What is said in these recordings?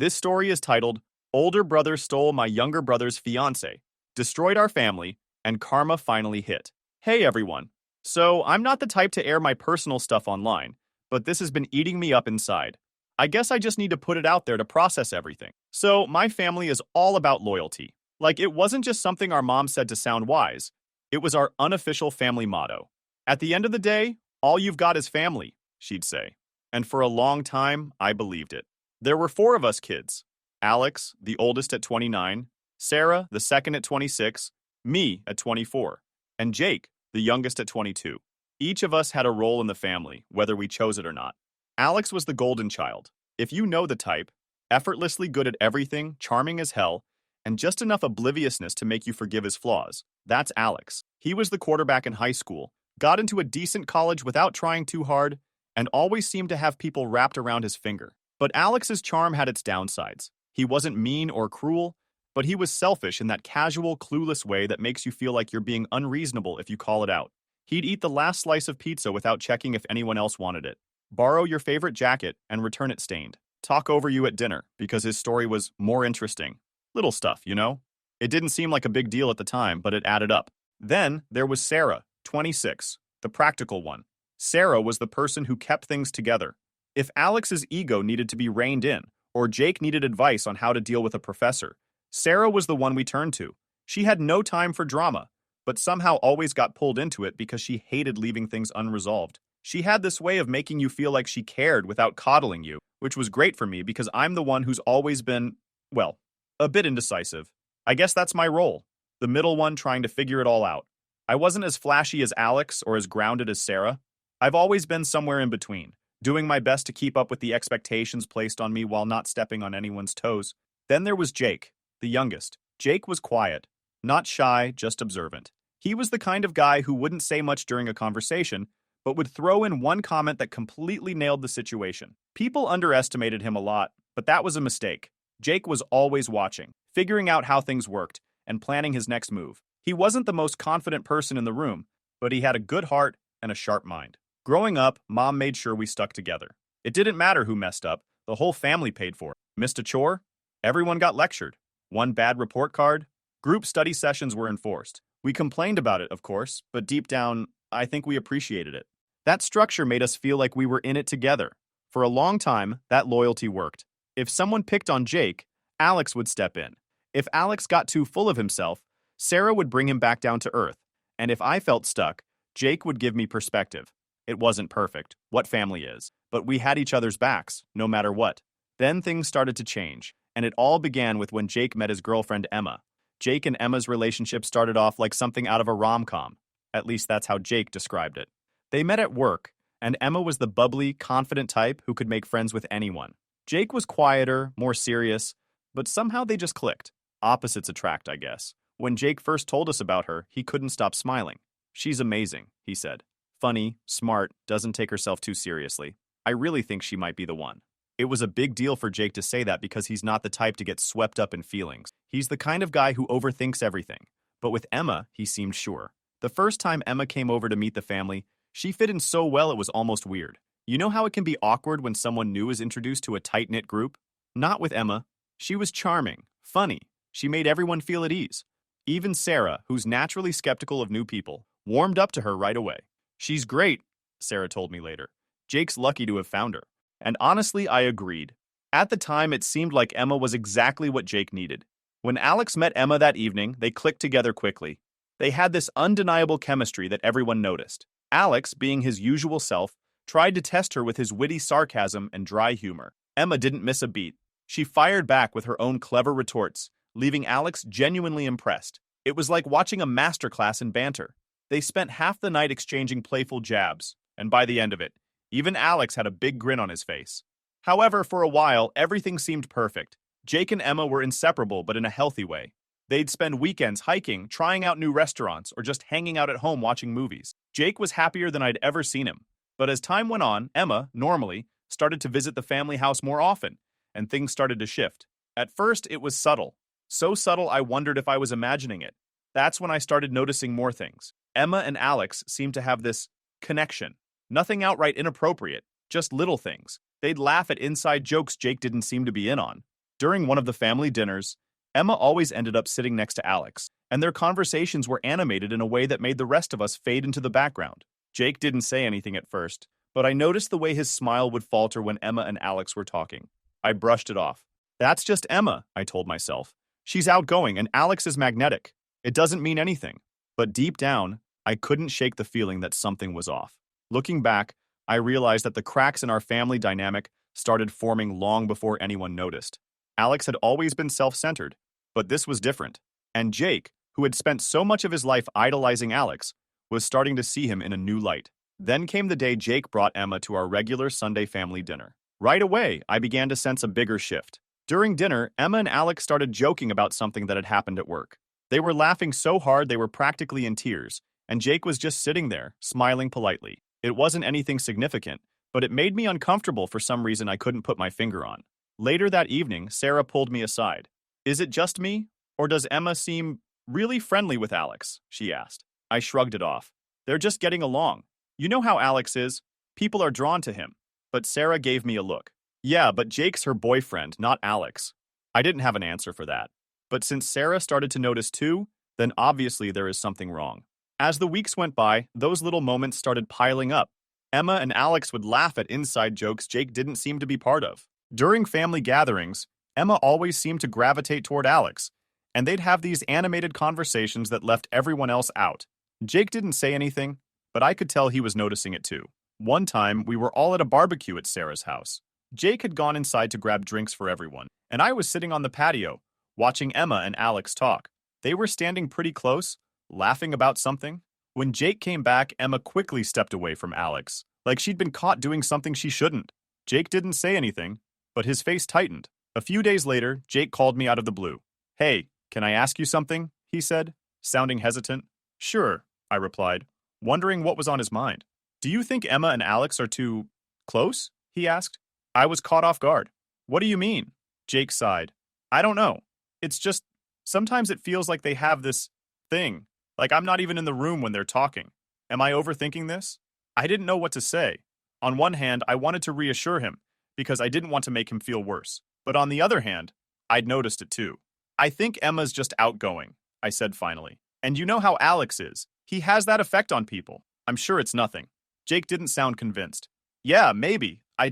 This story is titled, Older Brother Stole My Younger Brother's Fiancée, Destroyed Our Family, and Karma Finally Hit. Hey everyone. So, I'm not the type to air my personal stuff online, but this has been eating me up inside. I guess I just need to put it out there to process everything. So, my family is all about loyalty. Like, it wasn't just something our mom said to sound wise, it was our unofficial family motto. At the end of the day, all you've got is family, she'd say. And for a long time, I believed it. There were four of us kids. Alex, the oldest at 29, Sarah, the second at 26, me at 24, and Jake, the youngest at 22. Each of us had a role in the family, whether we chose it or not. Alex was the golden child. If you know the type, effortlessly good at everything, charming as hell, and just enough obliviousness to make you forgive his flaws. That's Alex. He was the quarterback in high school, got into a decent college without trying too hard, and always seemed to have people wrapped around his finger. But Alex's charm had its downsides. He wasn't mean or cruel, but he was selfish in that casual, clueless way that makes you feel like you're being unreasonable if you call it out. He'd eat the last slice of pizza without checking if anyone else wanted it, borrow your favorite jacket and return it stained, talk over you at dinner because his story was more interesting. Little stuff, you know? It didn't seem like a big deal at the time, but it added up. Then there was Sarah, 26, the practical one. Sarah was the person who kept things together. If Alex's ego needed to be reined in, or Jake needed advice on how to deal with a professor, Sarah was the one we turned to. She had no time for drama, but somehow always got pulled into it because she hated leaving things unresolved. She had this way of making you feel like she cared without coddling you, which was great for me because I'm the one who's always been, well, a bit indecisive. I guess that's my role, the middle one trying to figure it all out. I wasn't as flashy as Alex or as grounded as Sarah. I've always been somewhere in between, doing my best to keep up with the expectations placed on me while not stepping on anyone's toes. Then there was Jake, the youngest. Jake was quiet, not shy, just observant. He was the kind of guy who wouldn't say much during a conversation, but would throw in one comment that completely nailed the situation. People underestimated him a lot, but that was a mistake. Jake was always watching, figuring out how things worked, and planning his next move. He wasn't the most confident person in the room, but he had a good heart and a sharp mind. Growing up, Mom made sure we stuck together. It didn't matter who messed up, the whole family paid for it. Missed a chore? Everyone got lectured. One bad report card? Group study sessions were enforced. We complained about it, of course, but deep down, I think we appreciated it. That structure made us feel like we were in it together. For a long time, that loyalty worked. If someone picked on Jake, Alex would step in. If Alex got too full of himself, Sarah would bring him back down to earth. And if I felt stuck, Jake would give me perspective. It wasn't perfect, what family is, but we had each other's backs, no matter what. Then things started to change, and it all began with when Jake met his girlfriend Emma. Jake and Emma's relationship started off like something out of a rom-com. At least that's how Jake described it. They met at work, and Emma was the bubbly, confident type who could make friends with anyone. Jake was quieter, more serious, but somehow they just clicked. Opposites attract, I guess. When Jake first told us about her, he couldn't stop smiling. She's amazing, he said. Funny, smart, doesn't take herself too seriously. I really think she might be the one. It was a big deal for Jake to say that because he's not the type to get swept up in feelings. He's the kind of guy who overthinks everything. But with Emma, he seemed sure. The first time Emma came over to meet the family, she fit in so well it was almost weird. You know how it can be awkward when someone new is introduced to a tight-knit group? Not with Emma. She was charming, funny. She made everyone feel at ease. Even Sarah, who's naturally skeptical of new people, warmed up to her right away. She's great, Sarah told me later. Jake's lucky to have found her. And honestly, I agreed. At the time, it seemed like Emma was exactly what Jake needed. When Alex met Emma that evening, they clicked together quickly. They had this undeniable chemistry that everyone noticed. Alex, being his usual self, tried to test her with his witty sarcasm and dry humor. Emma didn't miss a beat. She fired back with her own clever retorts, leaving Alex genuinely impressed. It was like watching a masterclass in banter. They spent half the night exchanging playful jabs, and by the end of it, even Alex had a big grin on his face. However, for a while, everything seemed perfect. Jake and Emma were inseparable, but in a healthy way. They'd spend weekends hiking, trying out new restaurants, or just hanging out at home watching movies. Jake was happier than I'd ever seen him. But as time went on, Emma, normally, started to visit the family house more often, and things started to shift. At first, it was subtle. So subtle I wondered if I was imagining it. That's when I started noticing more things. Emma and Alex seemed to have this connection. Nothing outright inappropriate, just little things. They'd laugh at inside jokes Jake didn't seem to be in on. During one of the family dinners, Emma always ended up sitting next to Alex, and their conversations were animated in a way that made the rest of us fade into the background. Jake didn't say anything at first, but I noticed the way his smile would falter when Emma and Alex were talking. I brushed it off. That's just Emma, I told myself. She's outgoing and Alex is magnetic. It doesn't mean anything. But deep down, I couldn't shake the feeling that something was off. Looking back, I realized that the cracks in our family dynamic started forming long before anyone noticed. Alex had always been self-centered, but this was different. And Jake, who had spent so much of his life idolizing Alex, was starting to see him in a new light. Then came the day Jake brought Emma to our regular Sunday family dinner. Right away, I began to sense a bigger shift. During dinner, Emma and Alex started joking about something that had happened at work. They were laughing so hard they were practically in tears, and Jake was just sitting there, smiling politely. It wasn't anything significant, but it made me uncomfortable for some reason I couldn't put my finger on. Later that evening, Sarah pulled me aside. "Is it just me, or does Emma seem really friendly with Alex?" she asked. I shrugged it off. "They're just getting along. You know how Alex is. People are drawn to him." But Sarah gave me a look. "Yeah, but Jake's her boyfriend, not Alex." I didn't have an answer for that. But since Sarah started to notice too, then obviously there is something wrong. As the weeks went by, those little moments started piling up. Emma and Alex would laugh at inside jokes Jake didn't seem to be part of. During family gatherings, Emma always seemed to gravitate toward Alex, and they'd have these animated conversations that left everyone else out. Jake didn't say anything, but I could tell he was noticing it too. One time, we were all at a barbecue at Sarah's house. Jake had gone inside to grab drinks for everyone, and I was sitting on the patio, watching Emma and Alex talk. They were standing pretty close, laughing about something. When Jake came back, Emma quickly stepped away from Alex, like she'd been caught doing something she shouldn't. Jake didn't say anything, but his face tightened. A few days later, Jake called me out of the blue. "Hey, can I ask you something?" he said, sounding hesitant. "Sure," I replied, wondering what was on his mind. "Do you think Emma and Alex are too close?" he asked. I was caught off guard. "What do you mean?" Jake sighed. "I don't know. It's just, sometimes it feels like they have this thing, like I'm not even in the room when they're talking. Am I overthinking this?" I didn't know what to say. On one hand, I wanted to reassure him, because I didn't want to make him feel worse. But on the other hand, I'd noticed it too. "I think Emma's just outgoing," I said finally. "And you know how Alex is. He has that effect on people. I'm sure it's nothing." Jake didn't sound convinced. "Yeah, maybe. I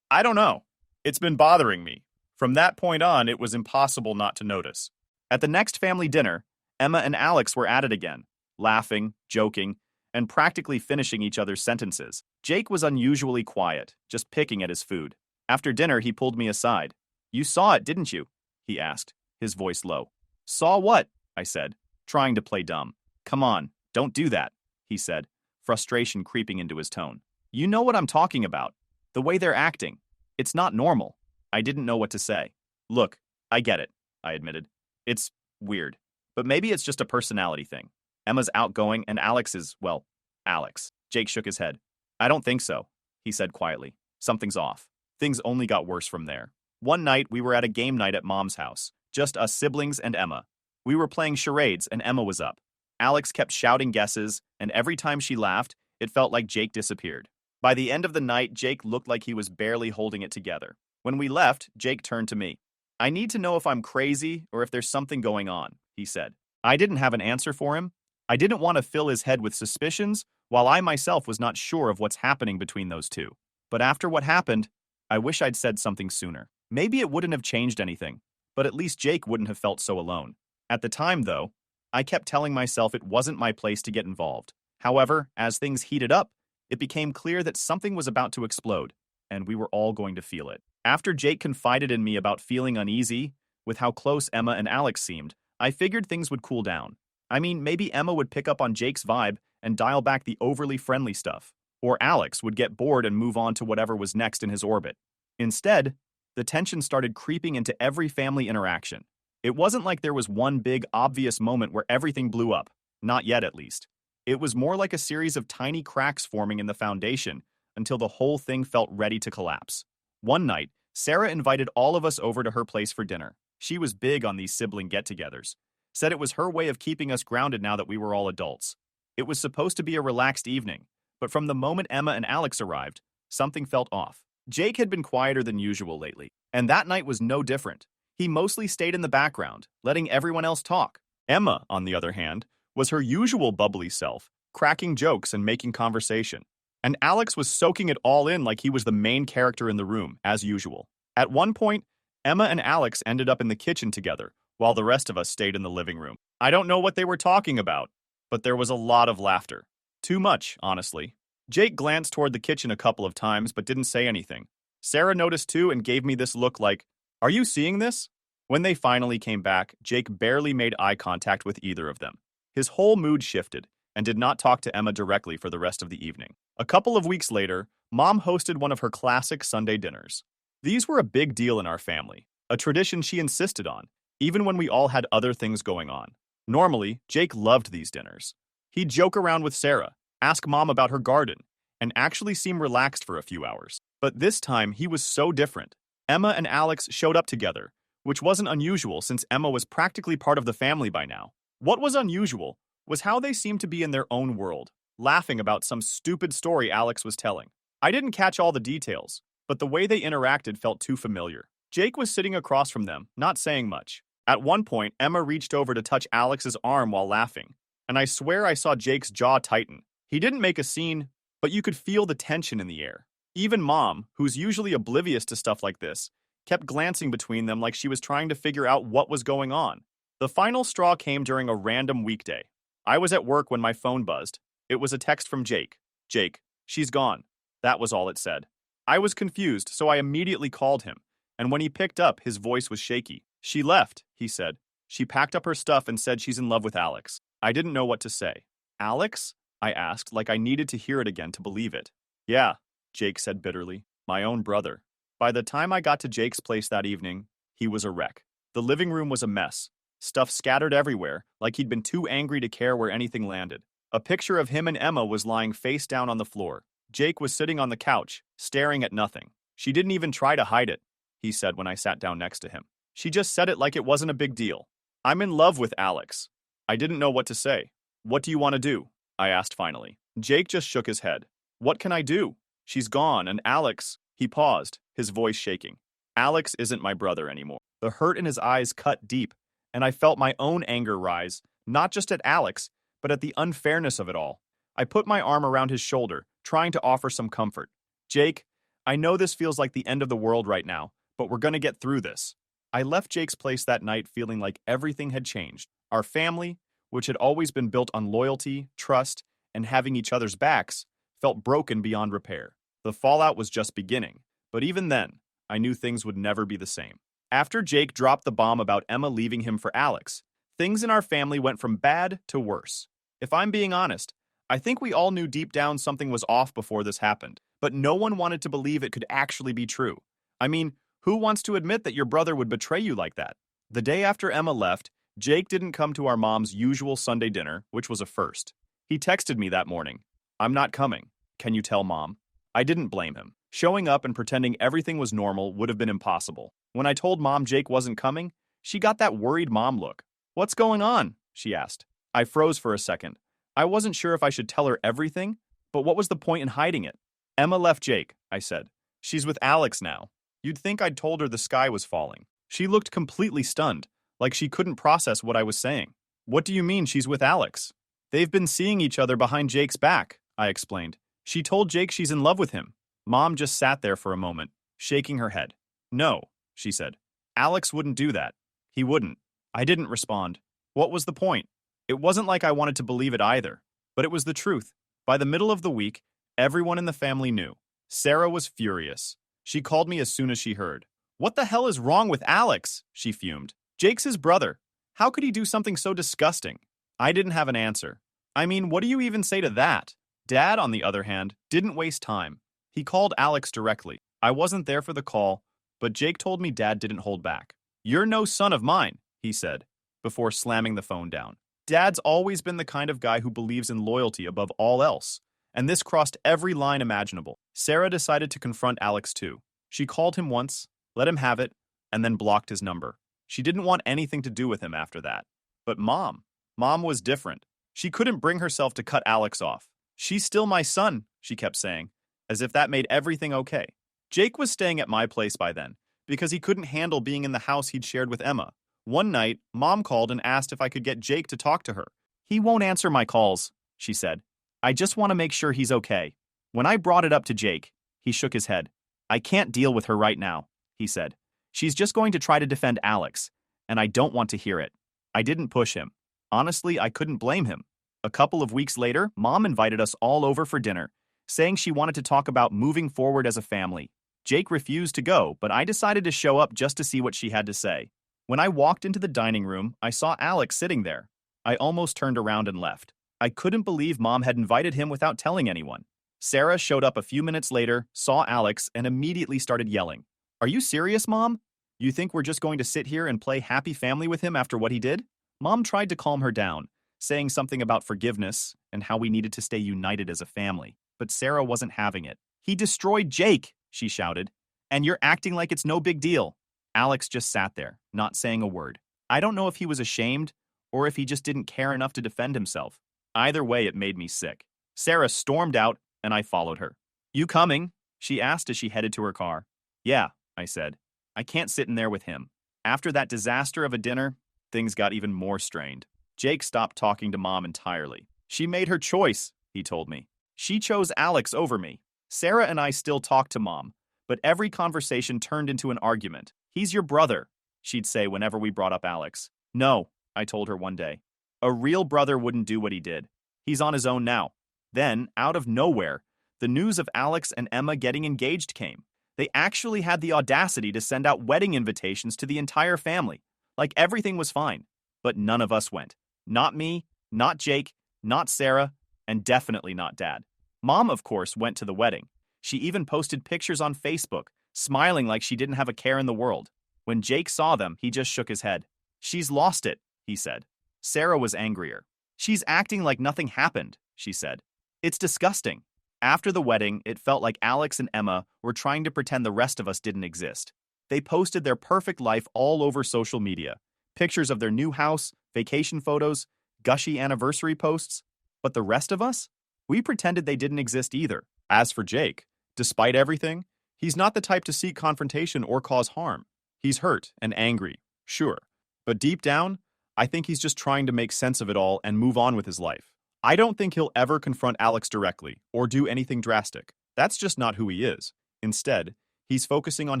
don't know. It's been bothering me." From that point on, it was impossible not to notice. At the next family dinner, Emma and Alex were at it again, laughing, joking, and practically finishing each other's sentences. Jake was unusually quiet, just picking at his food. After dinner, he pulled me aside. "You saw it, didn't you?" he asked, his voice low. "Saw what?" I said, trying to play dumb. "Come on, don't do that," he said, frustration creeping into his tone. "You know what I'm talking about. The way they're acting. It's not normal." I didn't know what to say. "Look, I get it," I admitted. "It's weird. But maybe it's just a personality thing. Emma's outgoing and Alex is, well, Alex." Jake shook his head. "I don't think so," he said quietly. "Something's off." Things only got worse from there. One night, we were at a game night at Mom's house, just us siblings and Emma. We were playing charades and Emma was up. Alex kept shouting guesses, and every time she laughed, it felt like Jake disappeared. By the end of the night, Jake looked like he was barely holding it together. When we left, Jake turned to me. "I need to know if I'm crazy or if there's something going on," he said. I didn't have an answer for him. I didn't want to fill his head with suspicions, while I myself was not sure of what's happening between those two. But after what happened, I wish I'd said something sooner. Maybe it wouldn't have changed anything, but at least Jake wouldn't have felt so alone. At the time, though, I kept telling myself it wasn't my place to get involved. However, as things heated up, it became clear that something was about to explode, and we were all going to feel it. After Jake confided in me about feeling uneasy with how close Emma and Alex seemed, I figured things would cool down. I mean, maybe Emma would pick up on Jake's vibe and dial back the overly friendly stuff, or Alex would get bored and move on to whatever was next in his orbit. Instead, the tension started creeping into every family interaction. It wasn't like there was one big, obvious moment where everything blew up. Not yet, at least. It was more like a series of tiny cracks forming in the foundation until the whole thing felt ready to collapse. One night, Sarah invited all of us over to her place for dinner. She was big on these sibling get-togethers. Said it was her way of keeping us grounded now that we were all adults. It was supposed to be a relaxed evening, but from the moment Emma and Alex arrived, something felt off. Jake had been quieter than usual lately, and that night was no different. He mostly stayed in the background, letting everyone else talk. Emma, on the other hand, was her usual bubbly self, cracking jokes and making conversation. And Alex was soaking it all in like he was the main character in the room, as usual. At one point, Emma and Alex ended up in the kitchen together, while the rest of us stayed in the living room. I don't know what they were talking about, but there was a lot of laughter. Too much, honestly. Jake glanced toward the kitchen a couple of times but didn't say anything. Sarah noticed too and gave me this look like, "Are you seeing this?" When they finally came back, Jake barely made eye contact with either of them. His whole mood shifted and did not talk to Emma directly for the rest of the evening. A couple of weeks later, Mom hosted one of her classic Sunday dinners. These were a big deal in our family, a tradition she insisted on, even when we all had other things going on. Normally, Jake loved these dinners. He'd joke around with Sarah, ask Mom about her garden, and actually seem relaxed for a few hours. But this time, he was so different. Emma and Alex showed up together, which wasn't unusual since Emma was practically part of the family by now. What was unusual was how they seemed to be in their own world, laughing about some stupid story Alex was telling. I didn't catch all the details, but the way they interacted felt too familiar. Jake was sitting across from them, not saying much. At one point, Emma reached over to touch Alex's arm while laughing, and I swear I saw Jake's jaw tighten. He didn't make a scene, but you could feel the tension in the air. Even Mom, who's usually oblivious to stuff like this, kept glancing between them like she was trying to figure out what was going on. The final straw came during a random weekday. I was at work when my phone buzzed. It was a text from Jake. "Jake, she's gone." That was all it said. I was confused, so I immediately called him, and when he picked up, his voice was shaky. "She left," he said. "She packed up her stuff and said she's in love with Alex." I didn't know what to say. "Alex?" I asked, like I needed to hear it again to believe it. "Yeah," Jake said bitterly. "My own brother." By the time I got to Jake's place that evening, he was a wreck. The living room was a mess. Stuff scattered everywhere, like he'd been too angry to care where anything landed. A picture of him and Emma was lying face down on the floor. Jake was sitting on the couch, staring at nothing. "She didn't even try to hide it," he said when I sat down next to him. "She just said it like it wasn't a big deal. I'm in love with Alex." I didn't know what to say. "What do you want to do?" I asked finally. Jake just shook his head. "What can I do? She's gone, and Alex..." He paused, his voice shaking. "Alex isn't my brother anymore." The hurt in his eyes cut deep, and I felt my own anger rise, not just at Alex, but at the unfairness of it all. I put my arm around his shoulder, trying to offer some comfort. "Jake, I know this feels like the end of the world right now, but we're gonna get through this." I left Jake's place that night feeling like everything had changed. Our family, which had always been built on loyalty, trust, and having each other's backs, felt broken beyond repair. The fallout was just beginning, but even then, I knew things would never be the same. After Jake dropped the bomb about Emma leaving him for Alex, things in our family went from bad to worse. If I'm being honest, I think we all knew deep down something was off before this happened, but no one wanted to believe it could actually be true. I mean, who wants to admit that your brother would betray you like that? The day after Emma left, Jake didn't come to our mom's usual Sunday dinner, which was a first. He texted me that morning, "I'm not coming. Can you tell Mom?" I didn't blame him. Showing up and pretending everything was normal would have been impossible. When I told Mom Jake wasn't coming, she got that worried mom look. "What's going on?" she asked. I froze for a second. I wasn't sure if I should tell her everything, but what was the point in hiding it? "Emma left Jake," I said. "She's with Alex now." You'd think I'd told her the sky was falling. She looked completely stunned, like she couldn't process what I was saying. "What do you mean she's with Alex?" "They've been seeing each other behind Jake's back," I explained. "She told Jake she's in love with him." Mom just sat there for a moment, shaking her head. "No," she said. "Alex wouldn't do that. He wouldn't." I didn't respond. What was the point? It wasn't like I wanted to believe it either, but it was the truth. By the middle of the week, everyone in the family knew. Sarah was furious. She called me as soon as she heard. "What the hell is wrong with Alex?" she fumed. "Jake's his brother. How could he do something so disgusting?" I didn't have an answer. I mean, what do you even say to that? Dad, on the other hand, didn't waste time. He called Alex directly. I wasn't there for the call, but Jake told me Dad didn't hold back. "You're no son of mine," he said, before slamming the phone down. Dad's always been the kind of guy who believes in loyalty above all else, and this crossed every line imaginable. Sarah decided to confront Alex too. She called him once, let him have it, and then blocked his number. She didn't want anything to do with him after that. But Mom was different. She couldn't bring herself to cut Alex off. "She's still my son," she kept saying, as if that made everything okay. Jake was staying at my place by then, because he couldn't handle being in the house he'd shared with Emma. One night, Mom called and asked if I could get Jake to talk to her. "He won't answer my calls," she said. "I just want to make sure he's okay." When I brought it up to Jake, he shook his head. "I can't deal with her right now," he said. "She's just going to try to defend Alex, and I don't want to hear it." I didn't push him. Honestly, I couldn't blame him. A couple of weeks later, Mom invited us all over for dinner, saying she wanted to talk about moving forward as a family. Jake refused to go, but I decided to show up just to see what she had to say. When I walked into the dining room, I saw Alex sitting there. I almost turned around and left. I couldn't believe Mom had invited him without telling anyone. Sarah showed up a few minutes later, saw Alex, and immediately started yelling. "Are you serious, Mom? You think we're just going to sit here and play happy family with him after what he did?" Mom tried to calm her down, saying something about forgiveness and how we needed to stay united as a family. But Sarah wasn't having it. "He destroyed Jake," she shouted, "and you're acting like it's no big deal." Alex just sat there, not saying a word. I don't know if he was ashamed or if he just didn't care enough to defend himself. Either way, it made me sick. Sarah stormed out, and I followed her. "You coming?" she asked as she headed to her car. "Yeah," I said. I can't sit in there with him. After that disaster of a dinner, things got even more strained. Jake stopped talking to Mom entirely. "She made her choice," he told me. "She chose Alex over me." Sarah and I still talked to Mom, but every conversation turned into an argument. "He's your brother," she'd say whenever we brought up Alex. "No," I told her one day. "A real brother wouldn't do what he did. He's on his own now." Then, out of nowhere, the news of Alex and Emma getting engaged came. They actually had the audacity to send out wedding invitations to the entire family. Like everything was fine. But none of us went. Not me, not Jake, not Sarah, and definitely not Dad. Mom, of course, went to the wedding. She even posted pictures on Facebook, smiling like she didn't have a care in the world. When Jake saw them, he just shook his head. "She's lost it," he said. Sarah was angrier. "She's acting like nothing happened," she said. "It's disgusting." After the wedding, it felt like Alex and Emma were trying to pretend the rest of us didn't exist. They posted their perfect life all over social media. Pictures of their new house, vacation photos, gushy anniversary posts. But the rest of us? We pretended they didn't exist either. As for Jake, despite everything, he's not the type to seek confrontation or cause harm. He's hurt and angry, sure. But deep down, I think he's just trying to make sense of it all and move on with his life. I don't think he'll ever confront Alex directly or do anything drastic. That's just not who he is. Instead, he's focusing on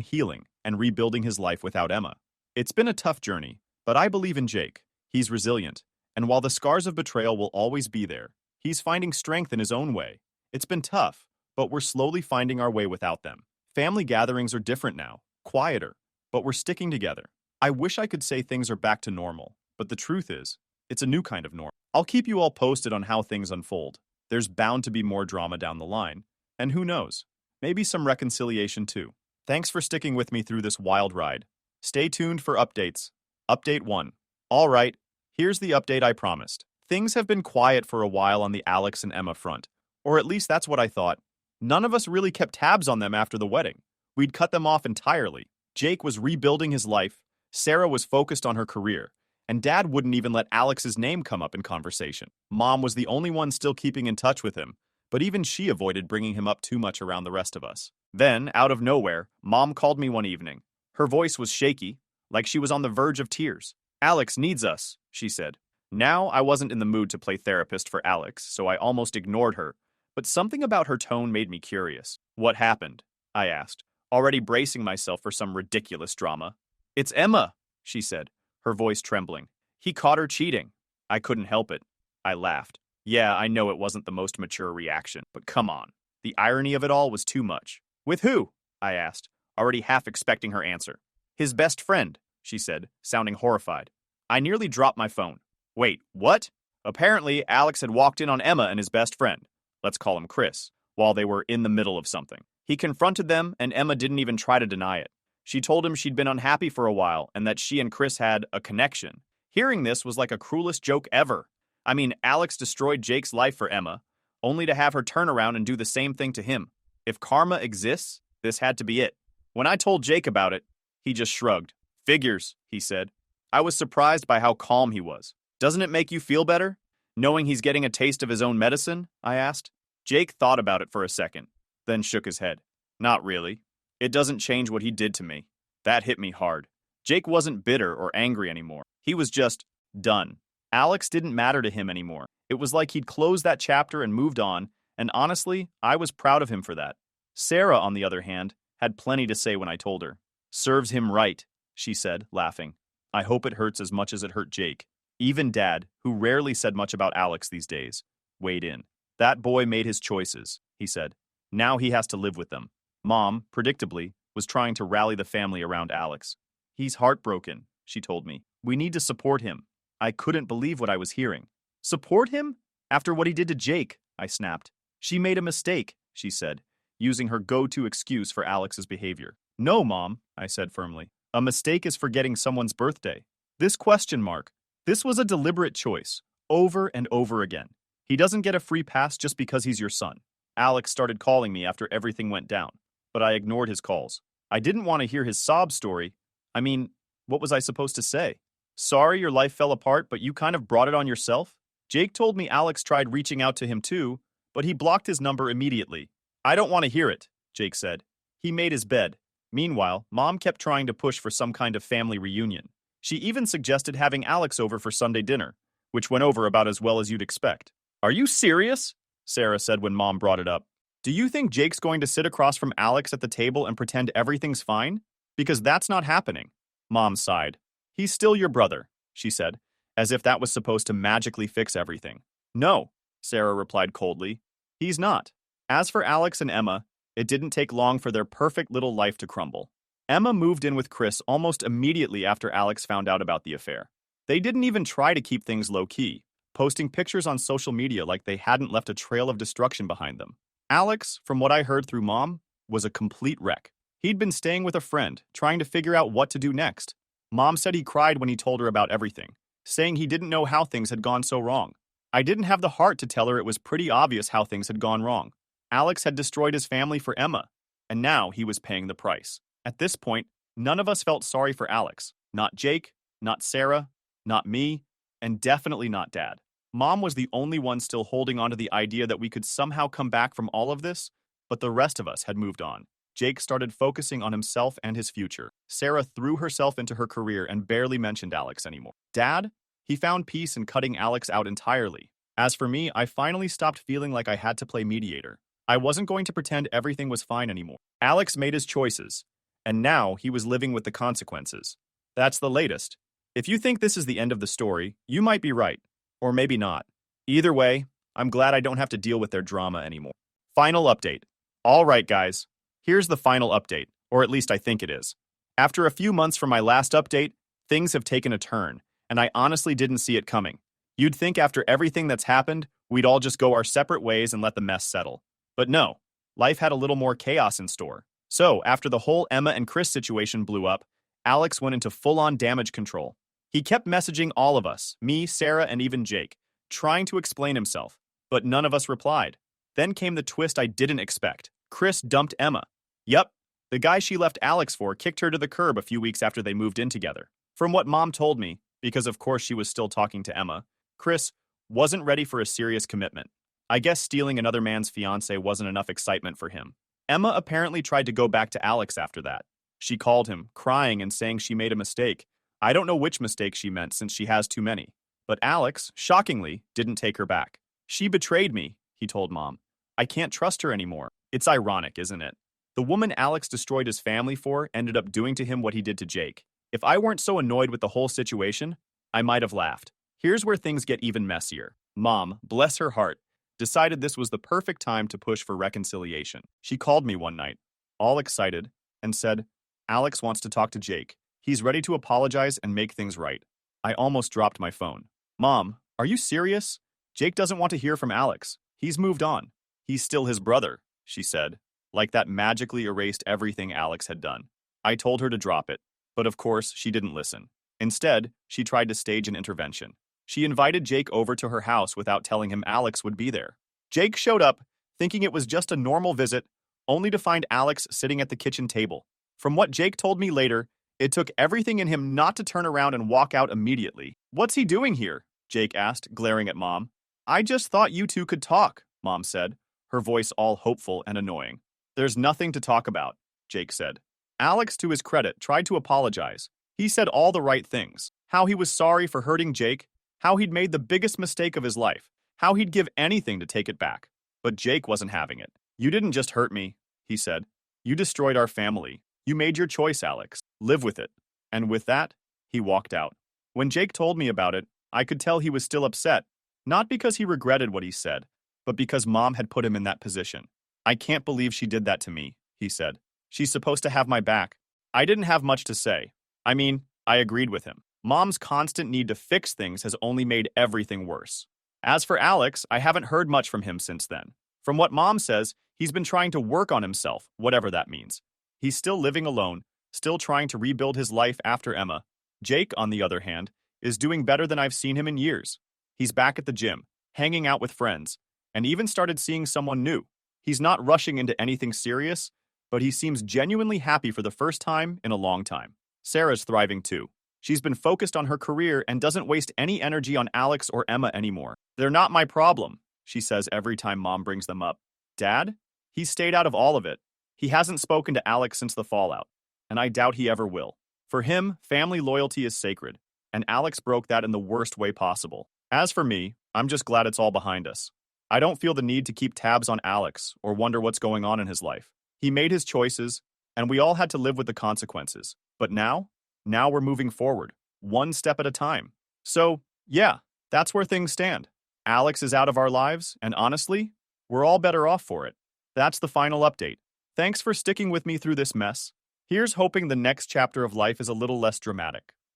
healing and rebuilding his life without Emma. It's been a tough journey, but I believe in Jake. He's resilient, and while the scars of betrayal will always be there, he's finding strength in his own way. It's been tough, but we're slowly finding our way without them. Family gatherings are different now, quieter, but we're sticking together. I wish I could say things are back to normal, but the truth is, it's a new kind of normal. I'll keep you all posted on how things unfold. There's bound to be more drama down the line, and who knows, maybe some reconciliation too. Thanks for sticking with me through this wild ride. Stay tuned for updates. Update 1. All right, here's the update I promised. Things have been quiet for a while on the Alex and Emma front, or at least that's what I thought. None of us really kept tabs on them after the wedding. We'd cut them off entirely. Jake was rebuilding his life, Sarah was focused on her career, and Dad wouldn't even let Alex's name come up in conversation. Mom was the only one still keeping in touch with him, but even she avoided bringing him up too much around the rest of us. Then, out of nowhere, Mom called me one evening. Her voice was shaky, like she was on the verge of tears. "Alex needs us," she said. Now, I wasn't in the mood to play therapist for Alex, so I almost ignored her, but something about her tone made me curious. "What happened?" I asked, already bracing myself for some ridiculous drama. "It's Emma," she said, her voice trembling. "He caught her cheating." I couldn't help it. I laughed. Yeah, I know it wasn't the most mature reaction, but come on. The irony of it all was too much. "With who?" I asked, already half expecting her answer. "His best friend," she said, sounding horrified. I nearly dropped my phone. Wait, what? Apparently, Alex had walked in on Emma and his best friend, let's call him Chris, while they were in the middle of something. He confronted them, and Emma didn't even try to deny it. She told him she'd been unhappy for a while and that she and Chris had a connection. Hearing this was like a cruelest joke ever. I mean, Alex destroyed Jake's life for Emma, only to have her turn around and do the same thing to him. If karma exists, this had to be it. When I told Jake about it, he just shrugged. "Figures," he said. I was surprised by how calm he was. "Doesn't it make you feel better, knowing he's getting a taste of his own medicine?" I asked. Jake thought about it for a second, then shook his head. "Not really. It doesn't change what he did to me. That hit me hard. Jake wasn't bitter or angry anymore. He was just done. Alex didn't matter to him anymore. It was like he'd closed that chapter and moved on, and honestly, I was proud of him for that. Sarah, on the other hand, had plenty to say when I told her. Serves him right, she said, laughing. I hope it hurts as much as it hurt Jake. Even Dad, who rarely said much about Alex these days, weighed in. That boy made his choices, he said. Now he has to live with them. Mom, predictably, was trying to rally the family around Alex. He's heartbroken, she told me. We need to support him. I couldn't believe what I was hearing. Support him? After what he did to Jake, I snapped. She made a mistake, she said, using her go-to excuse for Alex's behavior. No, Mom, I said firmly. A mistake is forgetting someone's birthday. This was a deliberate choice, over and over again. He doesn't get a free pass just because he's your son. Alex started calling me after everything went down, but I ignored his calls. I didn't want to hear his sob story. I mean, what was I supposed to say? Sorry your life fell apart, but you kind of brought it on yourself? Jake told me Alex tried reaching out to him too, but he blocked his number immediately. I don't want to hear it, Jake said. He made his bed. Meanwhile, Mom kept trying to push for some kind of family reunion. She even suggested having Alex over for Sunday dinner, which went over about as well as you'd expect. Are you serious? Sarah said when Mom brought it up. Do you think Jake's going to sit across from Alex at the table and pretend everything's fine? Because that's not happening. Mom sighed. He's still your brother, she said, as if that was supposed to magically fix everything. No, Sarah replied coldly. He's not. As for Alex and Emma, it didn't take long for their perfect little life to crumble. Emma moved in with Chris almost immediately after Alex found out about the affair. They didn't even try to keep things low-key, posting pictures on social media like they hadn't left a trail of destruction behind them. Alex, from what I heard through Mom, was a complete wreck. He'd been staying with a friend, trying to figure out what to do next. Mom said he cried when he told her about everything, saying he didn't know how things had gone so wrong. I didn't have the heart to tell her it was pretty obvious how things had gone wrong. Alex had destroyed his family for Emma, and now he was paying the price. At this point, none of us felt sorry for Alex. Not Jake, not Sarah, not me, and definitely not Dad. Mom was the only one still holding on to the idea that we could somehow come back from all of this, but the rest of us had moved on. Jake started focusing on himself and his future. Sarah threw herself into her career and barely mentioned Alex anymore. Dad? He found peace in cutting Alex out entirely. As for me, I finally stopped feeling like I had to play mediator. I wasn't going to pretend everything was fine anymore. Alex made his choices, and now he was living with the consequences. That's the latest. If you think this is the end of the story, you might be right. Or maybe not. Either way, I'm glad I don't have to deal with their drama anymore. Final update. All right, guys. Here's the final update, or at least I think it is. After a few months from my last update, things have taken a turn, and I honestly didn't see it coming. You'd think after everything that's happened, we'd all just go our separate ways and let the mess settle. But no, life had a little more chaos in store. So, after the whole Emma and Chris situation blew up, Alex went into full-on damage control. He kept messaging all of us, me, Sarah, and even Jake, trying to explain himself, but none of us replied. Then came the twist I didn't expect. Chris dumped Emma. Yup, the guy she left Alex for kicked her to the curb a few weeks after they moved in together. From what Mom told me, because of course she was still talking to Emma, Chris wasn't ready for a serious commitment. I guess stealing another man's fiancée wasn't enough excitement for him. Emma apparently tried to go back to Alex after that. She called him, crying and saying she made a mistake. I don't know which mistake she meant since she has too many. But Alex, shockingly, didn't take her back. She betrayed me, he told Mom. I can't trust her anymore. It's ironic, isn't it? The woman Alex destroyed his family for ended up doing to him what he did to Jake. If I weren't so annoyed with the whole situation, I might have laughed. Here's where things get even messier. Mom, bless her heart, decided this was the perfect time to push for reconciliation. She called me one night, all excited, and said, Alex wants to talk to Jake. He's ready to apologize and make things right. I almost dropped my phone. Mom, are you serious? Jake doesn't want to hear from Alex. He's moved on. He's still his brother, she said, like that magically erased everything Alex had done. I told her to drop it, but of course she didn't listen. Instead, she tried to stage an intervention. She invited Jake over to her house without telling him Alex would be there. Jake showed up, thinking it was just a normal visit, only to find Alex sitting at the kitchen table. From what Jake told me later, it took everything in him not to turn around and walk out immediately. What's he doing here? Jake asked, glaring at Mom. I just thought you two could talk, Mom said, her voice all hopeful and annoying. There's nothing to talk about, Jake said. Alex, to his credit, tried to apologize. He said all the right things. How he was sorry for hurting Jake, how he'd made the biggest mistake of his life, how he'd give anything to take it back. But Jake wasn't having it. You didn't just hurt me, he said. You destroyed our family. You made your choice, Alex. Live with it. And with that, he walked out. When Jake told me about it, I could tell he was still upset, not because he regretted what he said, but because Mom had put him in that position. I can't believe she did that to me, he said. She's supposed to have my back. I didn't have much to say. I mean, I agreed with him. Mom's constant need to fix things has only made everything worse. As for Alex, I haven't heard much from him since then. From what Mom says, he's been trying to work on himself, whatever that means. He's still living alone, still trying to rebuild his life after Emma. Jake, on the other hand, is doing better than I've seen him in years. He's back at the gym, hanging out with friends, and even started seeing someone new. He's not rushing into anything serious, but he seems genuinely happy for the first time in a long time. Sarah's thriving too. She's been focused on her career and doesn't waste any energy on Alex or Emma anymore. They're not my problem, she says every time Mom brings them up. Dad? He's stayed out of all of it. He hasn't spoken to Alex since the fallout, and I doubt he ever will. For him, family loyalty is sacred, and Alex broke that in the worst way possible. As for me, I'm just glad it's all behind us. I don't feel the need to keep tabs on Alex or wonder what's going on in his life. He made his choices, and we all had to live with the consequences. But now we're moving forward, one step at a time. So, yeah, that's where things stand. Alex is out of our lives, and honestly, we're all better off for it. That's the final update. Thanks for sticking with me through this mess. Here's hoping the next chapter of life is a little less dramatic.